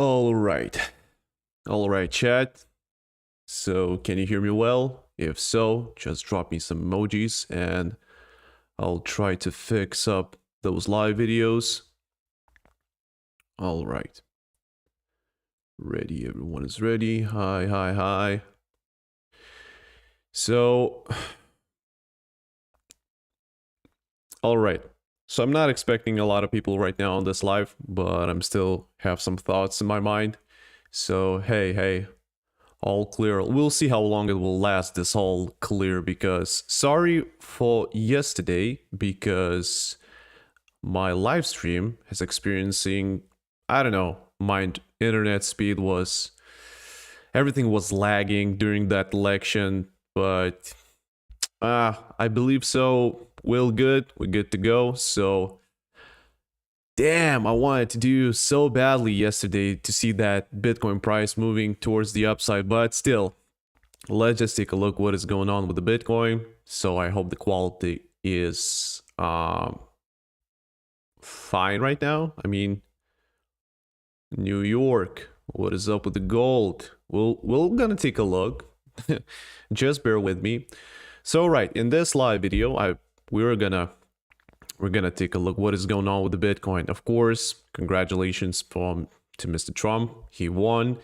All right. All right, chat. So, can you hear me well? If so, just drop me some emojis and I'll try to fix up those live videos. All right. Ready, everyone is ready. Hi, hi, hi. So, all right. So I'm not expecting a lot of people right now on this live, but I'm still have some thoughts in my mind. So, hey, all clear. We'll see how long it will last, this all clear, because sorry for yesterday, because my live stream is experiencing, I don't know, my internet speed was, everything was lagging during that election, but I believe so. We're good to go. So damn, I wanted to do so badly yesterday to see that Bitcoin price moving towards the upside, but still, let's just take a look what is going on with the Bitcoin. So I hope the quality is fine right now. I mean, New York, what is up with the gold? We're gonna take a look. Just bear with me. So right, in this live video, we're gonna take a look what is going on with the Bitcoin. Of course, congratulations to Mr. Trump. He won.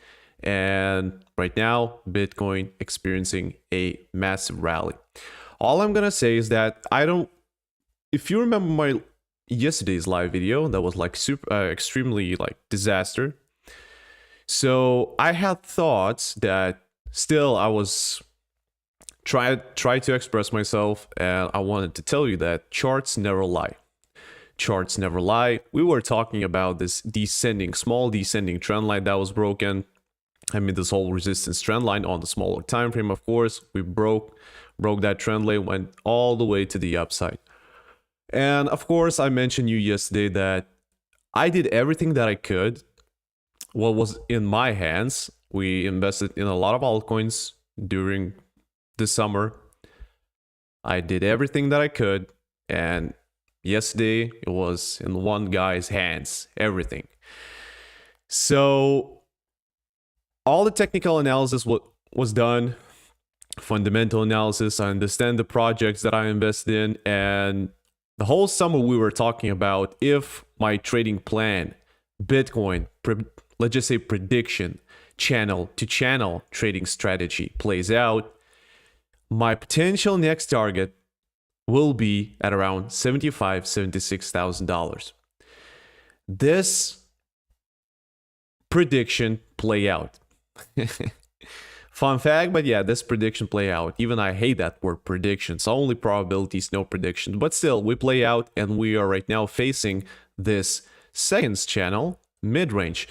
And right now, Bitcoin experiencing a massive rally. All I'm gonna say is that if you remember my yesterday's live video, that was like extremely like disaster. So I had thoughts that still I was try to express myself, and I wanted to tell you that charts never lie. Charts never lie. We were talking about this small descending trend line that was broken. I mean, this whole resistance trend line on the smaller time frame, of course. We broke that trend line, went all the way to the upside. And of course, I mentioned you yesterday that I did everything that I could, what was in my hands. We invested in a lot of altcoins during this summer. I did everything that I could, and yesterday it was in one guy's hands, everything. So all the technical analysis was done, fundamental analysis. I understand the projects that I invested in, and the whole summer we were talking about if my trading plan, Bitcoin, let's just say prediction, channel to channel trading strategy plays out, my potential next target will be at around $75,000, $76,000. This prediction play out. Fun fact, but yeah, this prediction play out. Even I hate that word predictions. Only probabilities, no prediction. But still, we play out, and we are right now facing this seconds channel mid-range.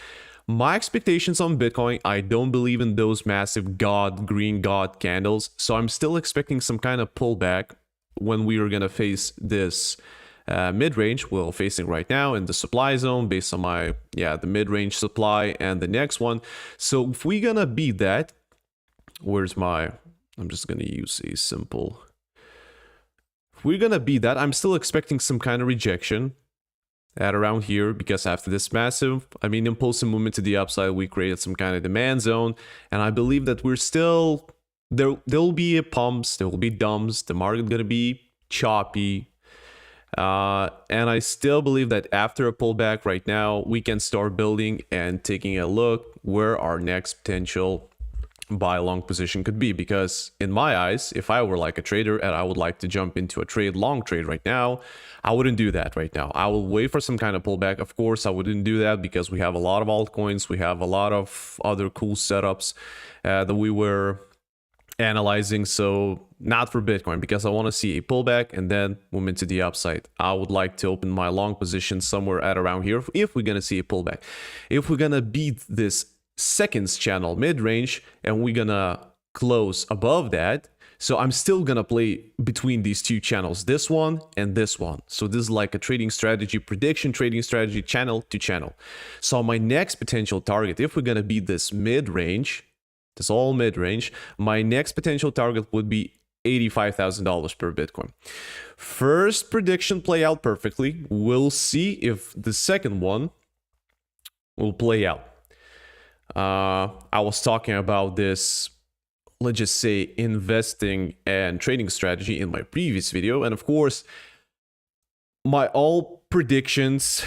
My expectations on Bitcoin, I don't believe in those massive green God candles. So I'm still expecting some kind of pullback when we are going to face this mid-range we're facing right now in the supply zone based on the mid-range supply and the next one. So if we're going to beat that, I'm just going to use a simple. If we're going to beat that, I'm still expecting some kind of rejection at around here, because after this massive, impulsive movement to the upside, we created some kind of demand zone, and I believe that we're still there'll be pumps, there will be dumps, the market gonna be choppy, and I still believe that after a pullback right now, we can start building and taking a look where our next potential buy long position could be. Because in my eyes, if I were like a trader and I would like to jump into a long trade right now, I wouldn't do that right now. I will wait for some kind of pullback. Of course, I wouldn't do that because we have a lot of altcoins, we have a lot of other cool setups that we were analyzing. So not for Bitcoin, because I want to see a pullback and then move into the upside. I would like to open my long position somewhere at around here if we're gonna see a pullback. If we're gonna beat this seconds channel mid-range and we're gonna close above that, so I'm still gonna play between these two channels, this one and this one. So this is like a trading strategy, prediction trading strategy, channel to channel. So my next potential target, if we're gonna beat this mid-range, this all mid-range, my next potential target would be $85,000 per Bitcoin. First prediction play out perfectly. We'll see if the second one will play out. I was talking about this, let's just say, investing and trading strategy in my previous video. And of course, my all predictions,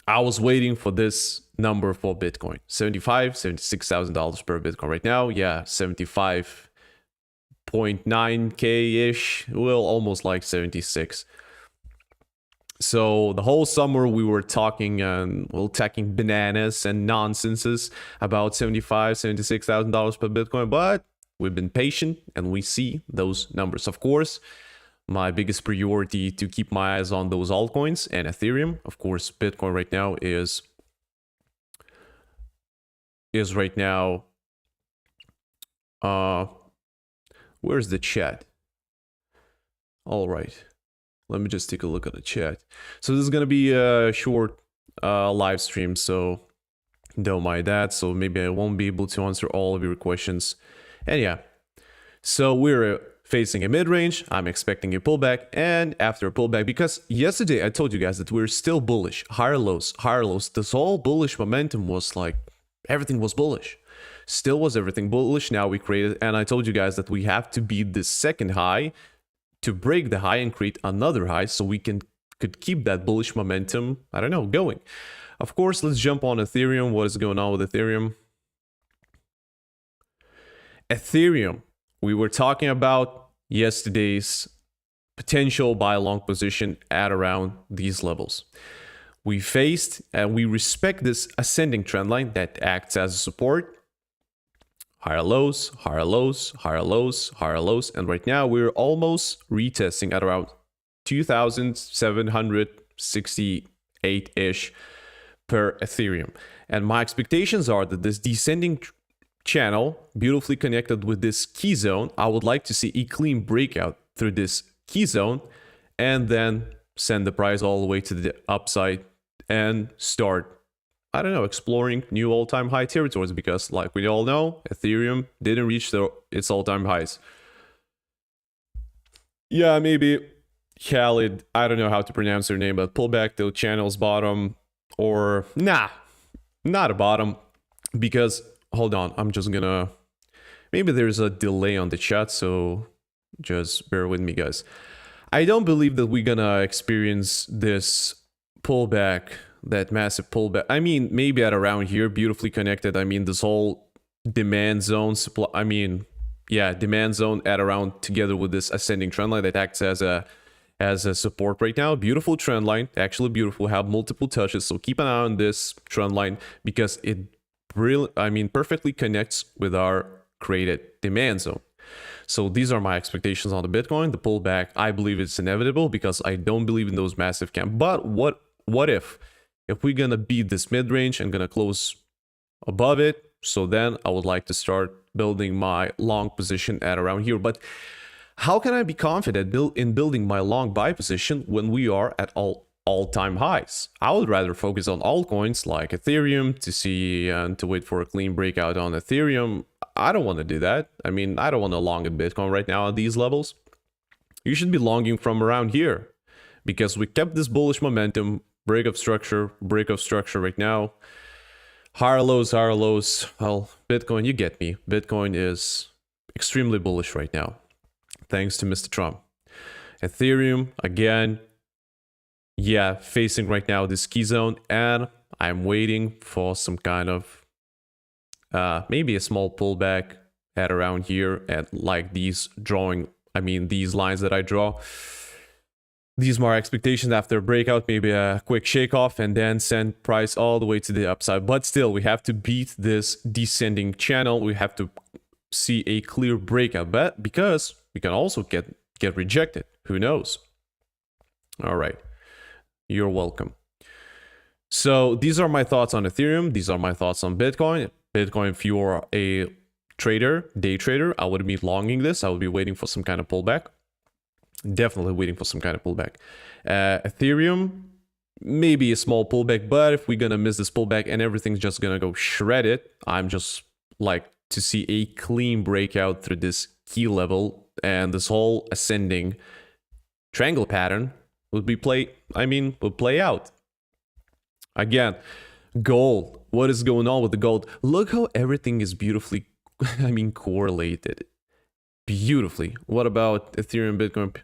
I was waiting for this number for Bitcoin. $76,000 per Bitcoin right now. Yeah, 75.9K-ish. Well, almost like 76. So the whole summer we were talking and talking bananas and nonsenses about $76,000 per Bitcoin, but we've been patient and we see those numbers. Of course, my biggest priority to keep my eyes on those altcoins and Ethereum. Of course, Bitcoin right now is right now. Where's the chat? All right. Let me just take a look at the chat. So this is going to be a short live stream, so don't mind that. So maybe I won't be able to answer all of your questions. And yeah, so we're facing a mid-range. I'm expecting a pullback, and after a pullback, because yesterday I told you guys that we're still bullish, higher lows, higher lows. This whole bullish momentum was like, everything was bullish. Still was everything bullish. Now we created, and I told you guys that we have to beat this second high to break the high and create another high so we could keep that bullish momentum, I don't know, going. Of course, let's jump on Ethereum. What is going on with Ethereum? Ethereum, we were talking about yesterday's potential buy long position at around these levels. We faced and we respect this ascending trend line that acts as a support. Higher lows, higher lows, higher lows, higher lows. And right now we're almost retesting at around 2,768-ish per Ethereum. And my expectations are that this descending channel, beautifully connected with this key zone, I would like to see a clean breakout through this key zone and then send the price all the way to the upside and start, I don't know, exploring new all-time high territories, because like we all know, Ethereum didn't reach its all-time highs. Yeah, maybe Khalid, I don't know how to pronounce her name, but pull back to channel's bottom, or not a bottom, because hold on, I'm just gonna, maybe there's a delay on the chat, so just bear with me, guys. I don't believe that we're gonna experience this pullback, that massive pullback. I mean, maybe at around here, beautifully connected. I mean, this whole demand zone supply, I mean, yeah, demand zone at around together with this ascending trend line that acts as a support right now. Beautiful trend line, actually beautiful, have multiple touches. So keep an eye on this trend line because it really, I mean, perfectly connects with our created demand zone. So these are my expectations on the Bitcoin. The pullback, I believe it's inevitable because I don't believe in those massive camps. But what if we're gonna beat this mid-range and gonna close above it? So then I would like to start building my long position at around here. But how can I be confident in building my long buy position when we are at all-time highs? I would rather focus on altcoins like Ethereum to see and to wait for a clean breakout on Ethereum. I don't want to do that. I mean, I don't want to long in Bitcoin right now at these levels. You should be longing from around here because we kept this bullish momentum, break of structure right now. Higher lows. Well, Bitcoin, you get me. Bitcoin is extremely bullish right now, thanks to Mr. Trump. Ethereum, again, yeah, facing right now this key zone, and I'm waiting for some kind of maybe a small pullback at around here at like these these lines that I draw. These are my expectations after a breakout, maybe a quick shake off and then send price all the way to the upside. But still, we have to beat this descending channel. We have to see a clear breakout, but because we can also get rejected. Who knows? All right. You're welcome. So these are my thoughts on Ethereum. These are my thoughts on Bitcoin. Bitcoin, if you are a trader, day trader, I would be longing this. I would be waiting for some kind of pullback. Definitely waiting for some kind of pullback. Ethereum, maybe a small pullback, but if we're gonna miss this pullback and everything's just gonna go shredded, I'm just like to see a clean breakout through this key level, and this whole ascending triangle pattern would play out. Again, gold what is going on with the gold? Look how everything is beautifully, I mean, correlated. Beautifully. What about Ethereum, Bitcoin?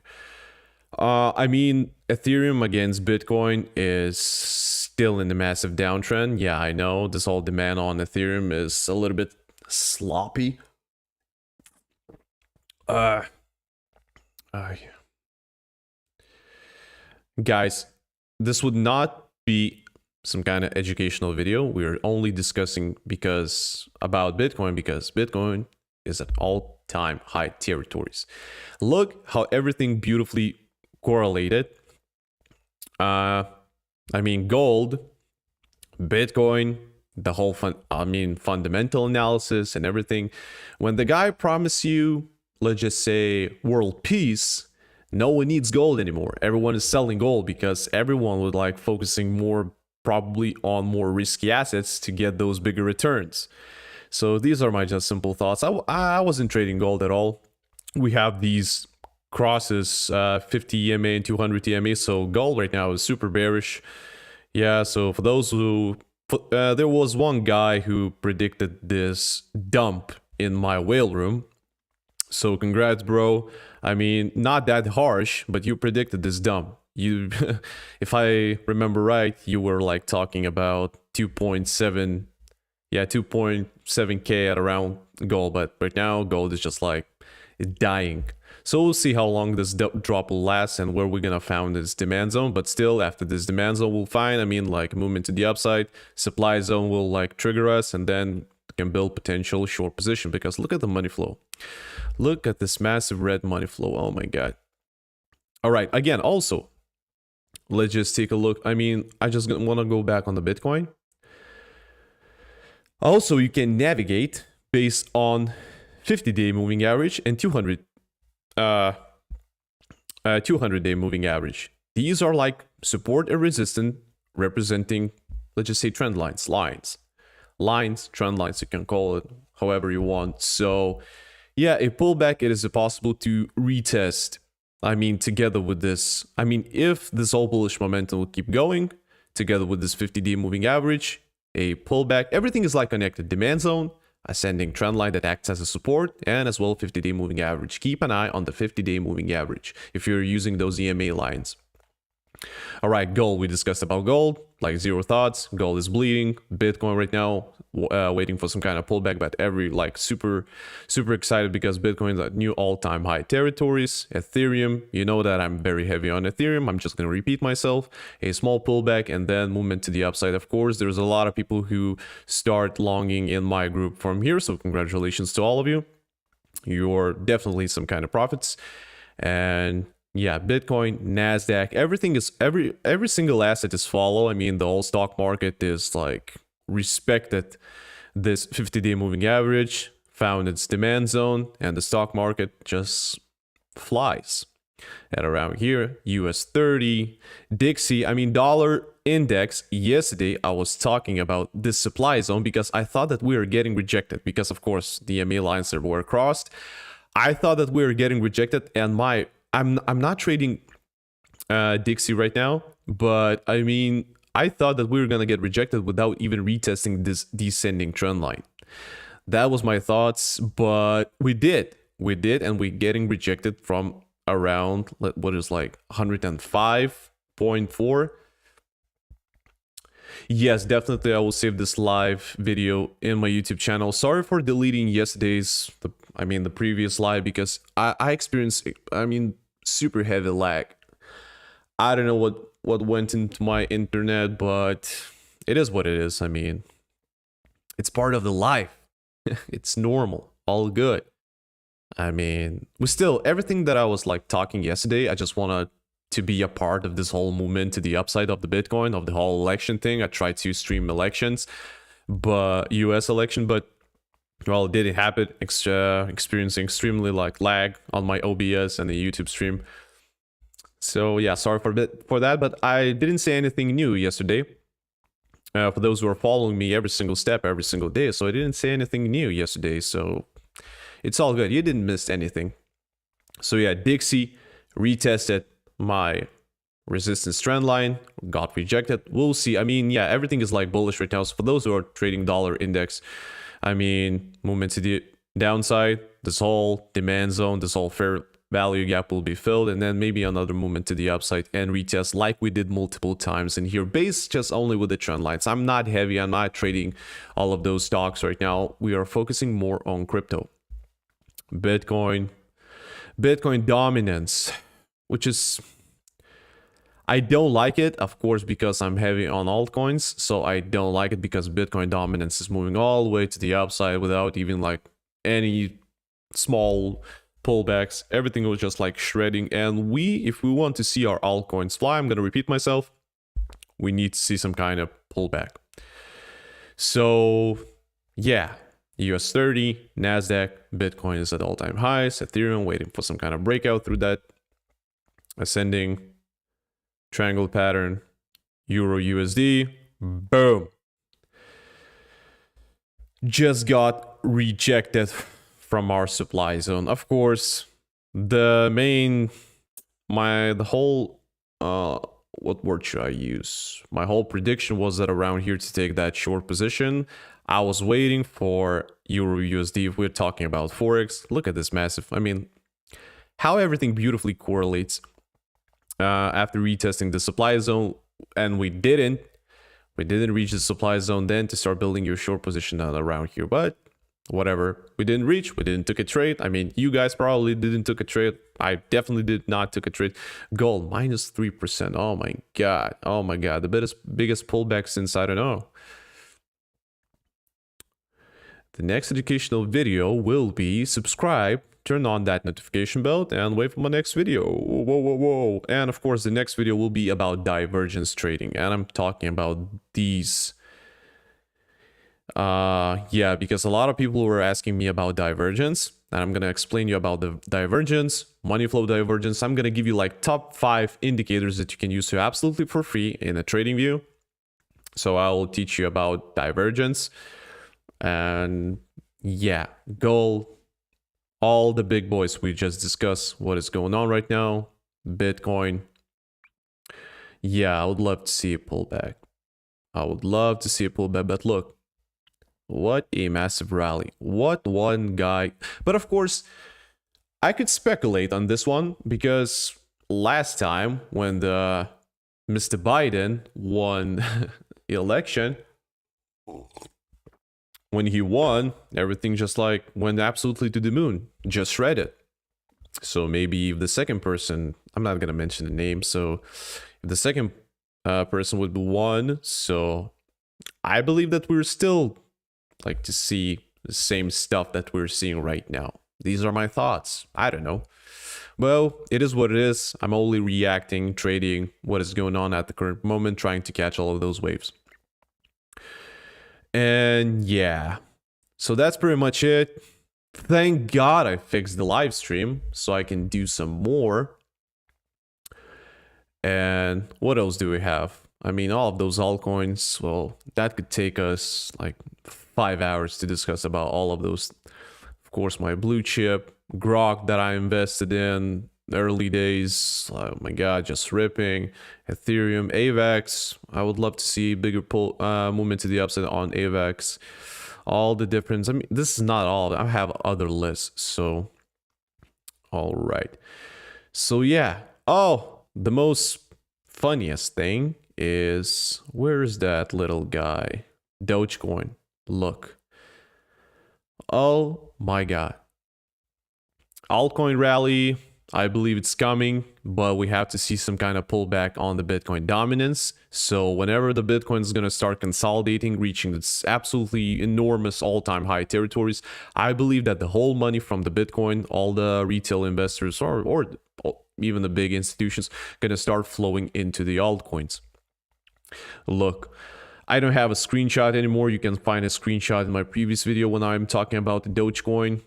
I mean, Ethereum against Bitcoin is still in the massive downtrend. Yeah, I know this whole demand on Ethereum is a little bit sloppy. Guys, this would not be some kind of educational video. We're only discussing about Bitcoin because Bitcoin is at all-time high territories. Look how everything beautifully correlated. I mean, gold, Bitcoin, the whole fundamental analysis and everything. When the guy promised you, let's just say, world peace, no one needs gold anymore. Everyone is selling gold because everyone would like focusing more probably on more risky assets to get those bigger returns. So these are my just simple thoughts. I wasn't trading gold at all. We have these crosses, 50 EMA and 200 EMA. So gold right now is super bearish. Yeah, so for those who... there was one guy who predicted this dump in my whale room. So congrats, bro. I mean, not that harsh, but you predicted this dump. You, if I remember right, you were like talking about 2.7K at around gold, but right now gold is just like dying. So we'll see how long this drop will last and where we're gonna find this demand zone. But still, after this demand zone, we'll find, I mean, like movement to the upside, supply zone will like trigger us, and then can build potential short position. Because look at the money flow. Look at this massive red money flow. Oh my god. All right, again, also, let's just take a look. I mean, I just want to go back on the Bitcoin. Also, you can navigate based on 50-day moving average and 200-day moving average. These are like support and resistance representing, let's just say, trend lines, trend lines, you can call it however you want. So yeah, a pullback, it is possible to retest. I mean, together with this, I mean, if this all bullish momentum will keep going, together with this 50-day moving average, a pullback, everything is like connected. Demand zone, ascending trend line that acts as a support, and as well 50-day moving average. Keep an eye on the 50-day moving average if you're using those EMA lines. All right, gold, we discussed about gold, like zero thoughts. Gold is bleeding. Bitcoin right now, waiting for some kind of pullback, but super excited because Bitcoin is at new all-time high territories. Ethereum, you know that I'm very heavy on Ethereum. I'm just going to repeat myself. A small pullback and then movement to the upside. Of course, there's a lot of people who start longing in my group from here, so congratulations to all of you. You're definitely some kind of profits. And yeah, Bitcoin, NASDAQ, everything is, every single asset is follow. I mean, the whole stock market is like respected this 50-day moving average, found its demand zone, and the stock market just flies. At around here, US 30, Dixie, I mean, dollar index, yesterday I was talking about this supply zone because I thought that we were getting rejected because, of course, the EMA lines were crossed. I thought that we were getting rejected, and I'm not trading Dixie right now, but I mean, I thought that we were gonna get rejected without even retesting this descending trend line. That was my thoughts, but we did, and we're getting rejected from around what is like 105.4. Yes, definitely I will save this live video in my YouTube channel. Sorry for deleting yesterday's, the previous live, because I experienced, super heavy lag. I don't know what went into my internet, but it is what it is. I mean, it's part of the life. It's normal, all good. I mean, everything that I was like talking yesterday, I just wanted to be a part of this whole movement to the upside of the Bitcoin, of the whole election thing. I tried to stream elections, but US election, but well, it didn't happen. Experiencing extremely like lag on my OBS and the YouTube stream. So yeah, sorry for that, but I didn't say anything new yesterday. For those who are following me every single step, every single day, so I didn't say anything new yesterday, so it's all good. You didn't miss anything. So yeah, Dixie retested my resistance trend line got rejected. We'll see. I mean, yeah, everything is like bullish right now. So for those who are trading dollar index, I mean, movement to the downside, this whole demand zone, this whole fair value gap will be filled, and then maybe another movement to the upside and retest like we did multiple times in here, based just only with the trend lines. I'm not heavy, I'm not trading all of those stocks right now. We are focusing more on crypto. Bitcoin dominance, which is, I don't like it, of course, because I'm heavy on altcoins. So I don't like it because Bitcoin dominance is moving all the way to the upside without even like any small pullbacks. Everything was just like shredding. And if we want to see our altcoins fly, I'm going to repeat myself, we need to see some kind of pullback. So yeah, US 30, NASDAQ, Bitcoin is at all-time highs, Ethereum waiting for some kind of breakout through that ascending triangle pattern, Euro USD, boom. Just got rejected from our supply zone. Of course, the whole, what word should I use? My whole prediction was that around here to take that short position. I was waiting for Euro USD. If we're talking about Forex, look at this massive, I mean, how everything beautifully correlates. After retesting the supply zone, and we didn't reach the supply zone, then to start building your short position around here. But whatever, we didn't took a trade. I mean, you guys probably didn't took a trade. I definitely did not took a trade. Gold minus 3%. Oh my god, the biggest pullback since, I don't know. The next educational video will be subscribe, turn on that notification bell, and wait for my next video. Whoa. And of course, the next video will be about divergence trading. And I'm talking about these. Yeah, because a lot of people were asking me about divergence. And I'm going to explain you about the divergence, money flow divergence. I'm going to give you like top 5 indicators that you can use to absolutely for free in a trading view. So I will teach you about divergence. And yeah, gold, all the big boys we just discussed what is going on right now. Bitcoin, yeah, I would love to see a pullback. But look, what a massive rally. What one guy. But of course, I could speculate on this one because last time when the Mr. Biden won election, when he won, everything just like went absolutely to the moon, just shredded. So maybe if the second person, I'm not going to mention the name, so if the second person would be won, so I believe that we're still like to see the same stuff that we're seeing right now. These are my thoughts. I don't know. Well, it is what it is. I'm only reacting, trading what is going on at the current moment, trying to catch all of those waves. And yeah, so that's pretty much it. Thank God I fixed the live stream so I can do some more. And what else do we have? I mean, all of those altcoins, well, that could take us like 5 hours to discuss about all of those. Of course, my blue chip, Grok that I invested in early days. Oh my god, just ripping. Ethereum, AVAX. I would love to see bigger movement to the upside on AVAX. All the difference. I mean, this is not all. I have other lists. So, all right. So yeah. Oh, the most funniest thing is, where is that little guy? Dogecoin. Look. Oh my god. Altcoin rally. I believe it's coming, but we have to see some kind of pullback on the Bitcoin dominance. So whenever the Bitcoin is going to start consolidating, reaching its absolutely enormous all-time high territories, I believe that the whole money from the Bitcoin, all the retail investors or even the big institutions, going to start flowing into the altcoins. Look, I don't have a screenshot anymore. You can find a screenshot in my previous video when I'm talking about the Dogecoin.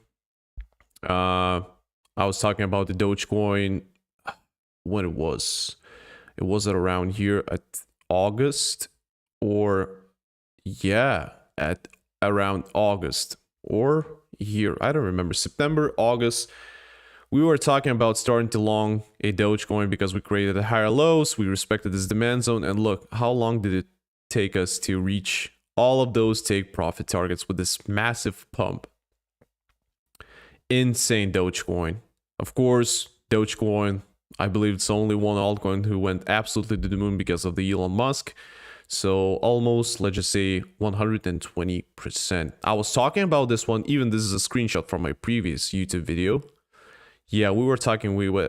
I was talking about the Dogecoin when it was at around here at August, or yeah, at around August or here. I don't remember, September, August, we were talking about starting to long a Dogecoin because we created a higher lows, we respected this demand zone, and look, how long did it take us to reach all of those take profit targets with this massive pump? Insane Dogecoin. Of course, Dogecoin, I believe it's only one altcoin who went absolutely to the moon because of the Elon Musk. So almost, let's just say 120%. I was talking about this one, even this is a screenshot from my previous YouTube video. Yeah, we were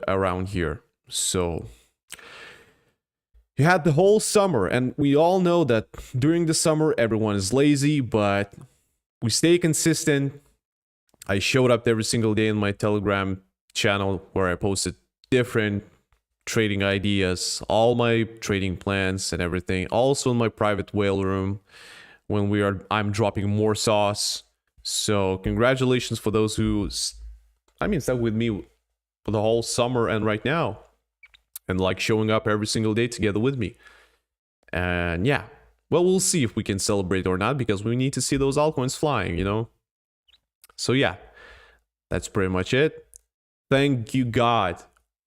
around here. So you had the whole summer, and we all know that during the summer, everyone is lazy, but we stay consistent. I showed up every single day in my Telegram channel where I posted different trading ideas, all my trading plans and everything. Also in my private whale room when I'm dropping more sauce. So congratulations for those who, stuck with me for the whole summer and right now, and like showing up every single day together with me. And yeah, well, we'll see if we can celebrate or not, because we need to see those altcoins flying, you know? So yeah, that's pretty much it. Thank you, God,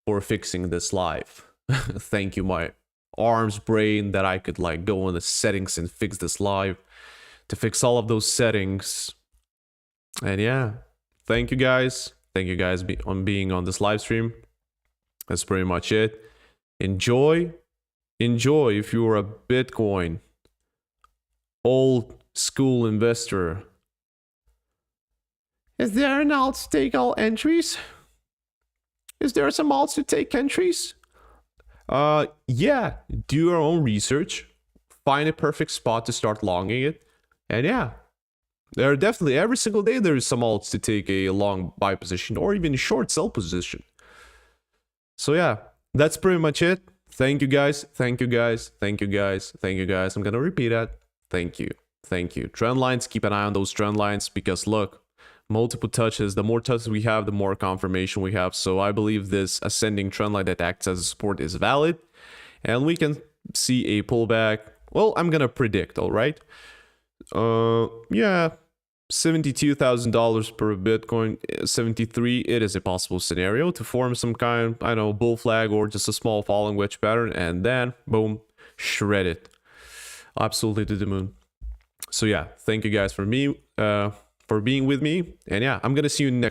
for fixing this live. Thank you, my arms brain, that I could like go in the settings and fix this live, to fix all of those settings. And yeah, thank you guys. Thank you guys on being on this live stream. That's pretty much it. Enjoy if you're a Bitcoin old school investor. Is there an alt to take all entries? Is there some alts to take entries? Yeah, do your own research. Find a perfect spot to start longing it. And yeah, there are definitely, every single day there's some alts to take a long buy position or even short sell position. So yeah, that's pretty much it. Thank you guys. Thank you guys. Thank you guys. Thank you guys. I'm gonna repeat that. Thank you. Thank you. Trend lines, keep an eye on those trend lines, because look, multiple touches, the more touches we have, the more confirmation we have. So I believe this ascending trend line that acts as a support is valid, and we can see a pullback. Well, I'm gonna predict, all right? Yeah, $72,000 per Bitcoin, 73, it is a possible scenario to form some kind, I don't know, bull flag or just a small falling wedge pattern, and then boom, shred it absolutely to the moon. So yeah, thank you guys for being with me, and yeah, I'm gonna see you next